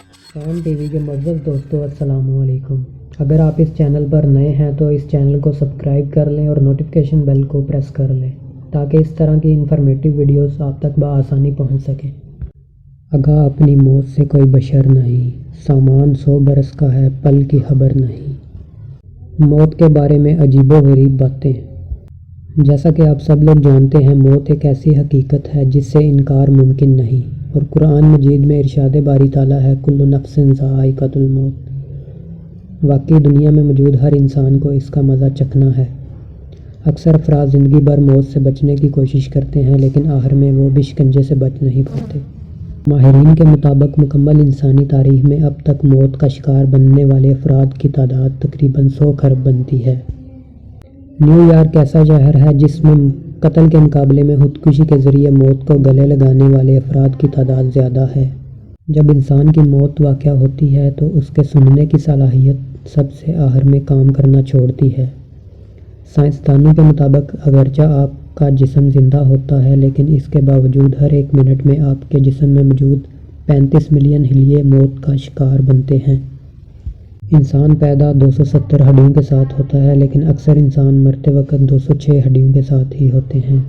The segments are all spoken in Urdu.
فین ٹی وی کے معزز دوستو السلام علیکم۔ اگر آپ اس چینل پر نئے ہیں تو اس چینل کو سبسکرائب کر لیں اور نوٹیفیکیشن بیل کو پریس کر لیں تاکہ اس طرح کی انفارمیٹیو ویڈیوز آپ تک بآسانی پہنچ سکیں۔ آگاہ اپنی موت سے کوئی بشر نہیں، سامان 100 برس کا ہے پل کی خبر نہیں۔ موت کے بارے میں عجیب و غریب باتیں۔ جیسا کہ آپ سب لوگ جانتے ہیں، موت ایک ایسی حقیقت ہے جس سے انکار ممکن نہیں، اور قرآن مجید میں ارشاد باری تعالیٰ ہے کل نفس ذائقۃ الموت۔ واقعی دنیا میں موجود ہر انسان کو اس کا مزہ چکھنا ہے۔ اکثر افراد زندگی بھر موت سے بچنے کی کوشش کرتے ہیں لیکن آخر میں وہ بھی شکنجے سے بچ نہیں پاتے۔ ماہرین کے مطابق مکمل انسانی تاریخ میں اب تک موت کا شکار بننے والے افراد کی تعداد تقریباً 100 خرب بنتی ہے۔ نیو یارک ایسا شہر ہے جس میں قتل کے مقابلے میں خودکشی کے ذریعے موت کو گلے لگانے والے افراد کی تعداد زیادہ ہے۔ جب انسان کی موت واقع ہوتی ہے تو اس کے سننے کی صلاحیت سب سے آخر میں کام کرنا چھوڑتی ہے۔ سائنسدانوں کے مطابق اگرچہ آپ کا جسم زندہ ہوتا ہے لیکن اس کے باوجود ہر ایک منٹ میں آپ کے جسم میں موجود 35 ملین ہلیے موت کا شکار بنتے ہیں۔ انسان پیدا 270 ہڈیوں کے ساتھ ہوتا ہے لیکن اکثر انسان مرتے وقت 206 ہڈیوں کے ساتھ ہی ہوتے ہیں۔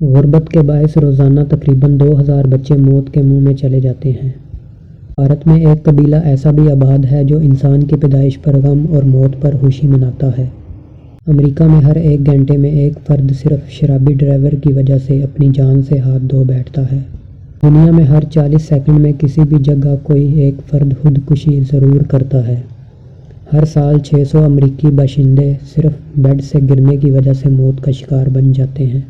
غربت کے باعث روزانہ تقریباً 2000 بچے موت کے منہ میں چلے جاتے ہیں۔ بھارت میں ایک قبیلہ ایسا بھی آباد ہے جو انسان کی پیدائش پر غم اور موت پر خوشی مناتا ہے۔ امریکہ میں ہر ایک گھنٹے میں ایک فرد صرف شرابی ڈرائیور کی وجہ سے اپنی جان سے ہاتھ دھو بیٹھتا ہے۔ دنیا میں ہر 40 سیکنڈ میں کسی بھی جگہ کوئی ایک فرد خودکشی ضرور کرتا ہے۔ ہر سال 600 امریکی باشندے صرف بیڈ سے گرنے کی وجہ سے موت کا شکار بن جاتے ہیں۔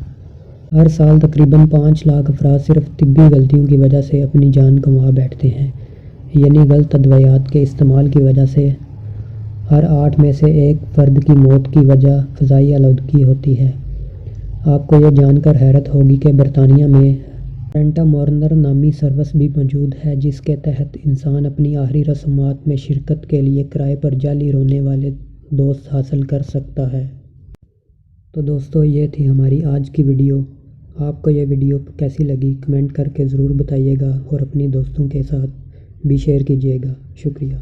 ہر سال تقریباً 5 لاکھ افراد صرف طبی غلطیوں کی وجہ سے اپنی جان گنوا بیٹھتے ہیں، یعنی غلط ادویات کے استعمال کی وجہ سے۔ ہر 8 میں سے ایک فرد کی موت کی وجہ فضائی آلودگی ہوتی ہے۔ آپ کو یہ جان کر حیرت ہوگی کہ برطانیہ میں سینٹا مورنر نامی سروس بھی موجود ہے جس کے تحت انسان اپنی آخری رسومات میں شرکت کے لیے کرائے پر جعلی رونے والے دوست حاصل کر سکتا ہے۔ تو دوستو یہ تھی ہماری آج کی ویڈیو۔ آپ کو یہ ویڈیو کیسی لگی کمنٹ کر کے ضرور بتائیے گا اور اپنی دوستوں کے ساتھ بھی شیئر کیجیے گا۔ شکریہ۔